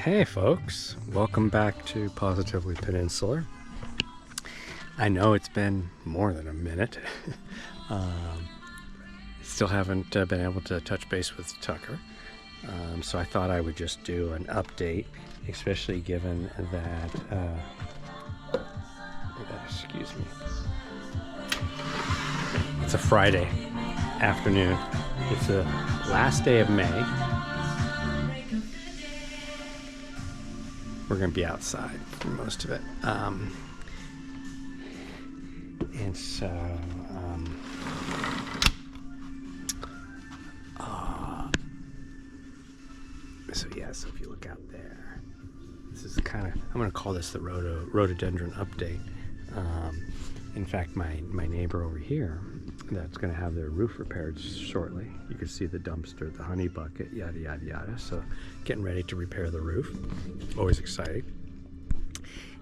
Hey folks, welcome back to Positively Peninsular. I know it's been more than a minute. Still haven't been able to touch base with Tucker, so I thought I would just do an update, especially given that, excuse me, it's a Friday afternoon. It's the last day of May. We're going to be outside for most of it. And so, so if you look out there, this is kind of, I'm going to call this the rhododendron update. In fact, my neighbor over here, that's going to have their roof repaired shortly. You can see the dumpster, the honey bucket, yada, yada, yada. So getting ready to repair the roof. Always exciting.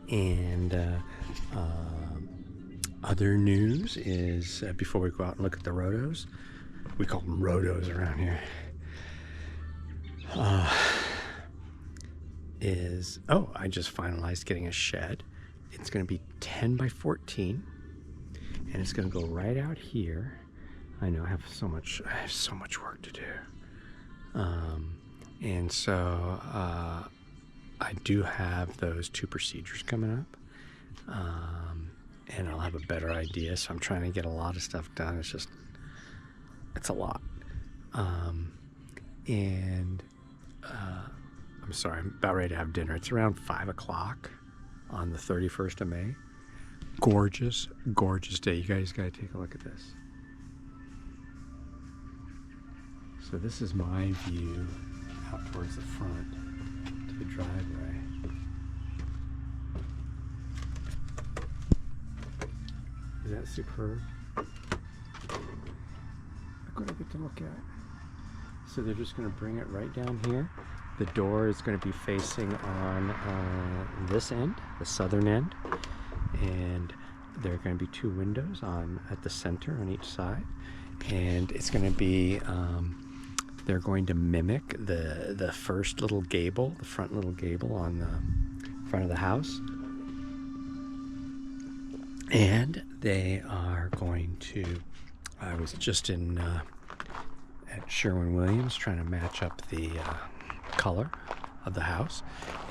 And other news is, before we go out and look at the Rhodos, we call them Rhodos around here, I just finalized getting a shed. It's going to be 10 by 14. And it's going to go right out here. I know I have so much work to do. And so I do have those 2 procedures coming up. And I'll have a better idea. So I'm trying to get a lot of stuff done. It's a lot. I'm sorry, I'm about ready to have dinner. It's around 5 o'clock on the 31st of May. Gorgeous, gorgeous day. You guys got to take a look at this. So this is my view out towards the front to the driveway. Is that superb? Look what I get to look at. So they're just going to bring it right down here. The door is going to be facing on this end, the southern end. And there are going to be 2 windows at the center on each side, and it's going to be they're going to mimic the first little gable, the front little gable on the front of the house, and they are going to, I was just at Sherwin-Williams trying to match up the color of the house,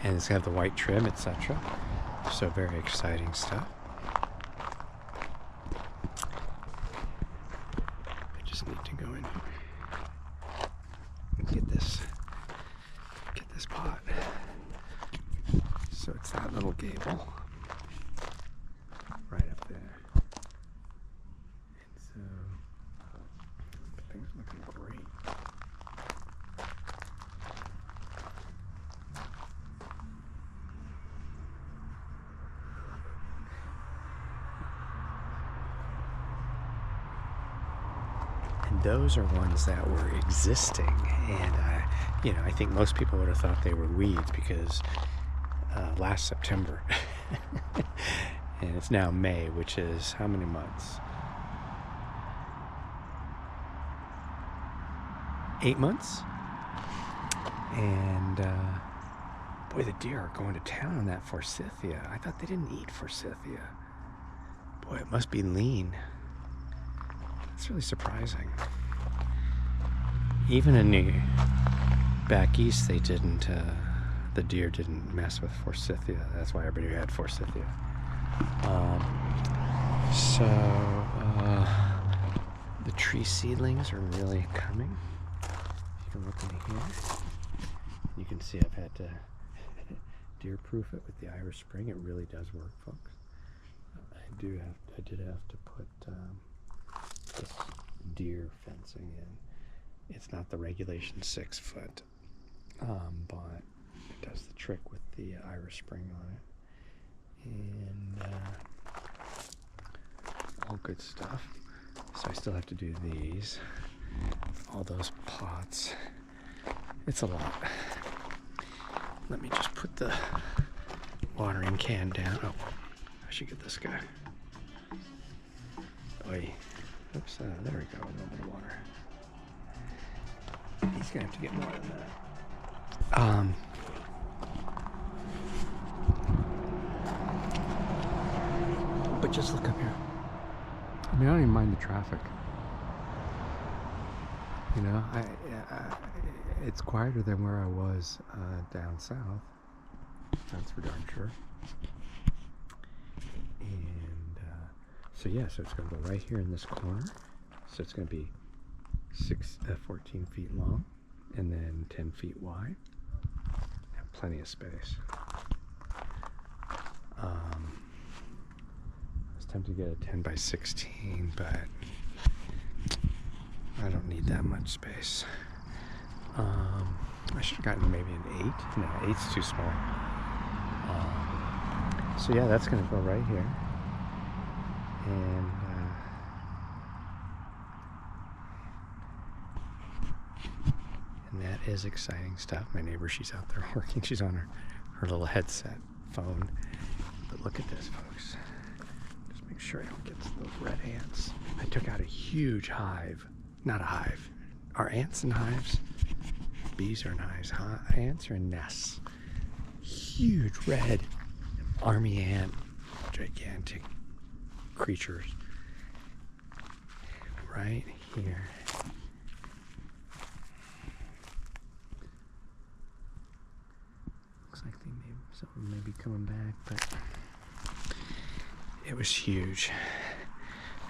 and it's going to have the white trim, etc. So very exciting stuff. I just need to go in here and get this pot. So it's that little gable right up there. And so things looking great. Those are ones that were existing, and I think most people would have thought they were weeds because last September, and it's now May, which is how many months? 8 months, and boy, the deer are going to town on that forsythia. I thought they didn't eat forsythia. Boy, it must be lean. It's really surprising. Even in back east, they didn't, the deer didn't mess with forsythia. That's why everybody had forsythia. The tree seedlings are really coming. You can look in here. You can see I've had to deer-proof it with the Irish Spring. It really does work, folks. I did have to put this deer fencing in. It's not the regulation 6 foot, but it does the trick with the Irish Spring on it, and all good stuff. So I still have to do these, all those pots. It's a lot. Let me just put the watering can down. Oh, I should get this guy. Oy. Oops, there we go, a little bit of water. He's gonna have to get more than that. just look up here. I mean, I don't even mind the traffic. You know, it's quieter than where I was down south. That's for darn sure. And so yeah, so it's going to go right here in this corner. So it's going to be 14 feet long and then 10 feet wide. Have plenty of space. I was tempted to get a 10 by 16, but I don't need that much space. I should have gotten maybe an 8. No, 8's too small. So yeah, that's going to go right here. And that is exciting stuff. My neighbor, she's out there working. She's on her little headset phone. But look at this, folks. Just make sure I don't get those red ants. I took out a huge hive. Not a hive. Are ants in hives? Bees are in hives. Ants are in nests. Huge red army ant, gigantic creatures. Right here. Looks like someone may be coming back, but it was huge.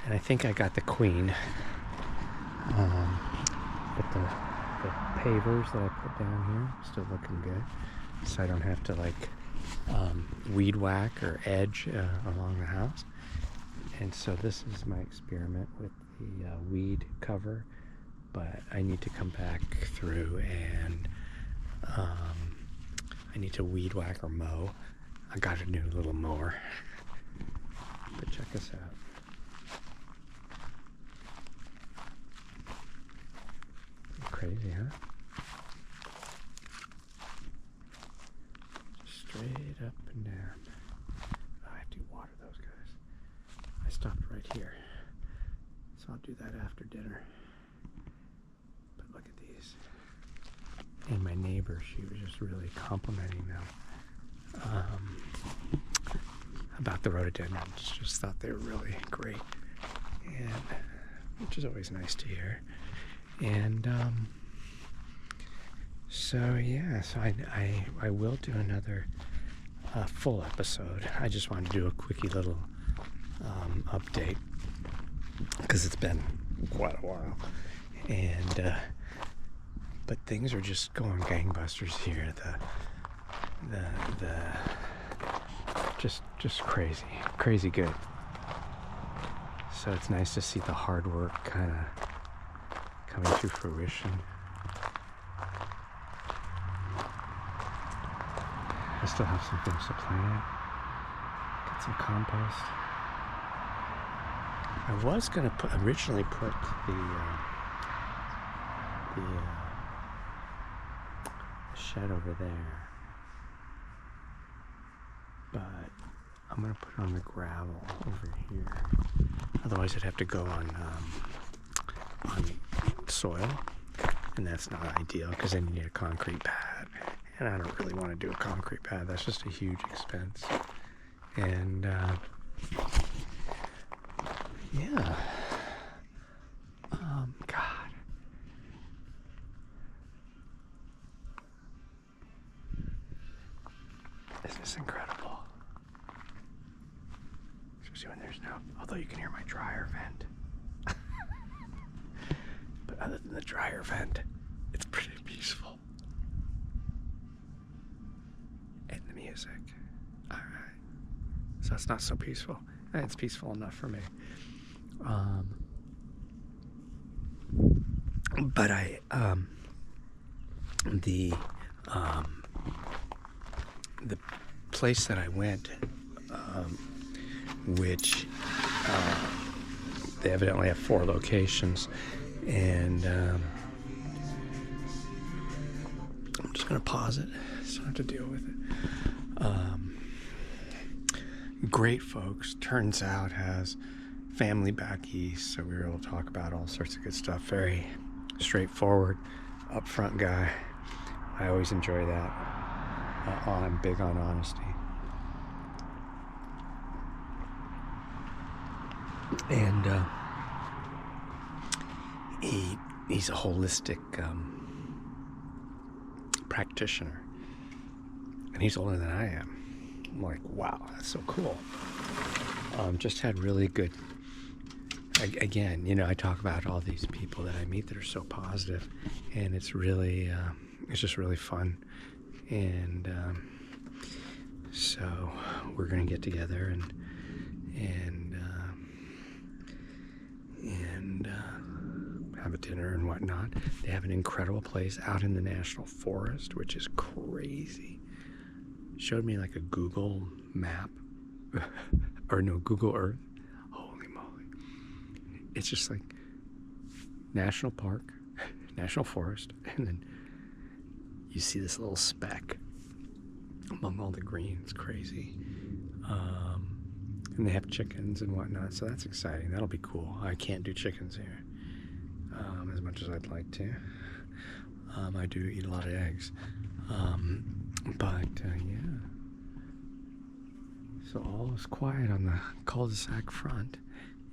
And I think I got the queen. But the pavers that I put down here still looking good, so I don't have to weed whack or edge along the house. And so this is my experiment with the weed cover, but I need to come back through and I need to weed whack or mow. I got a new little mower. But check this out. Crazy, huh? Straight up and down. Oh, I have to water those guys. I stopped right here, so I'll do that after dinner. But look at these. And my neighbor, she was just really complimenting them about the rhododendrons. Just thought they were really great, and which is always nice to hear. And so yeah, so I will do another full episode. I just wanted to do a quickie little update because it's been quite a while, and but things are just going gangbusters here. The just crazy good. So it's nice to see the hard work kind of coming to fruition. I still have some things to plant. Get some compost. I was gonna originally put the shed over there, but I'm gonna put it on the gravel over here. Otherwise, I'd have to go on soil, and that's not ideal because then you need a concrete pad, and I don't really want to do a concrete pad. That's just a huge expense. And yeah, God, this is incredible. Especially when there's although you can hear my dryer vent. But other than the dryer vent, it's pretty peaceful. And the music. Alright. So it's not so peaceful. It's peaceful enough for me. But the place that I went, which they evidently have 4 locations, and I'm just going to pause it so I don't have to deal with it. Great folks, turns out has family back east, so we were able to talk about all sorts of good stuff. Very straightforward, upfront guy. I always enjoy that. I'm big on honesty. And he's a holistic practitioner, and he's older than I am. I'm like, wow, that's so cool. Just had really good, again, you know, I talk about all these people that I meet that are so positive, and it's really, it's just really fun. And so we're going to get together and have a dinner and whatnot. They have an incredible place out in the national forest, which is crazy. Showed me like a Google map, or no, Google Earth. Holy moly. It's just like national park, national forest, and then you see this little speck among all the green. It's crazy. And they have chickens and whatnot, so that's exciting. That'll be cool. I can't do chickens here as much as I'd like to. I do eat a lot of eggs. But yeah. So all is quiet on the cul-de-sac front.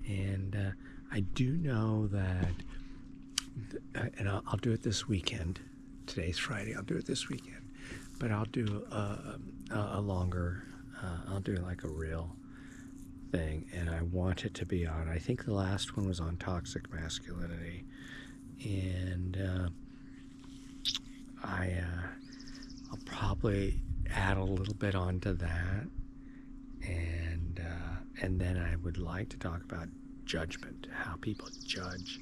And I do know that, and I'll do it this weekend. Today's Friday. I'll do it this weekend. But I'll do a longer, I'll do like a real thing. And I want it to be on, I think the last one was on toxic masculinity. And I'll probably add a little bit onto that. And then I would like to talk about judgment, how people judge,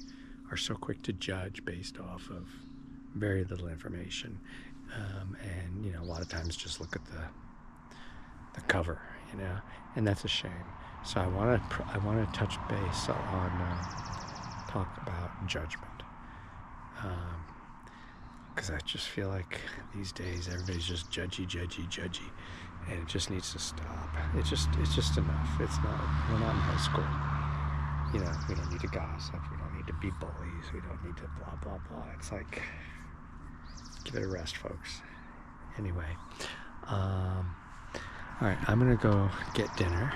are so quick to judge based off of very little information. And, you know, a lot of times just look at the cover, you know, and that's a shame. So I want to touch base on talk about judgment. Because I just feel like these days everybody's just judgy, and it just needs to stop. It's just enough. We're not in high school. You know, we don't need to gossip. We don't need to be bullies. We don't need to blah blah blah. It's like, give it a rest, folks. Anyway, all right, I'm gonna go get dinner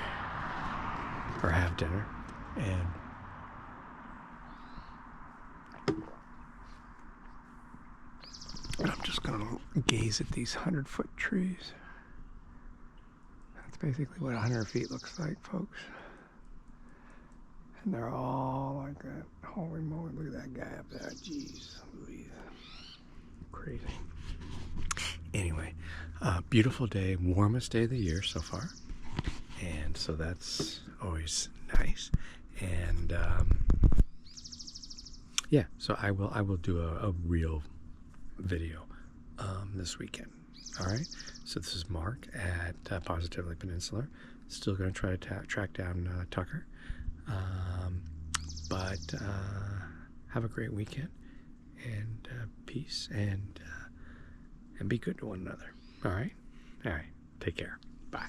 or have dinner, and I'm just going to gaze at these 100-foot trees. That's basically what 100 feet looks like, folks. And they're all like that. Holy moly, look at that guy up there. Jeez Louise. Crazy. Anyway, beautiful day, warmest day of the year so far. And so that's always nice. And yeah, so I will do a real video this weekend. All right, so this is Mark at Positively Peninsula. Still going to try to track down Tucker, but have a great weekend, and peace, and be good to one another. All right, take care. Bye.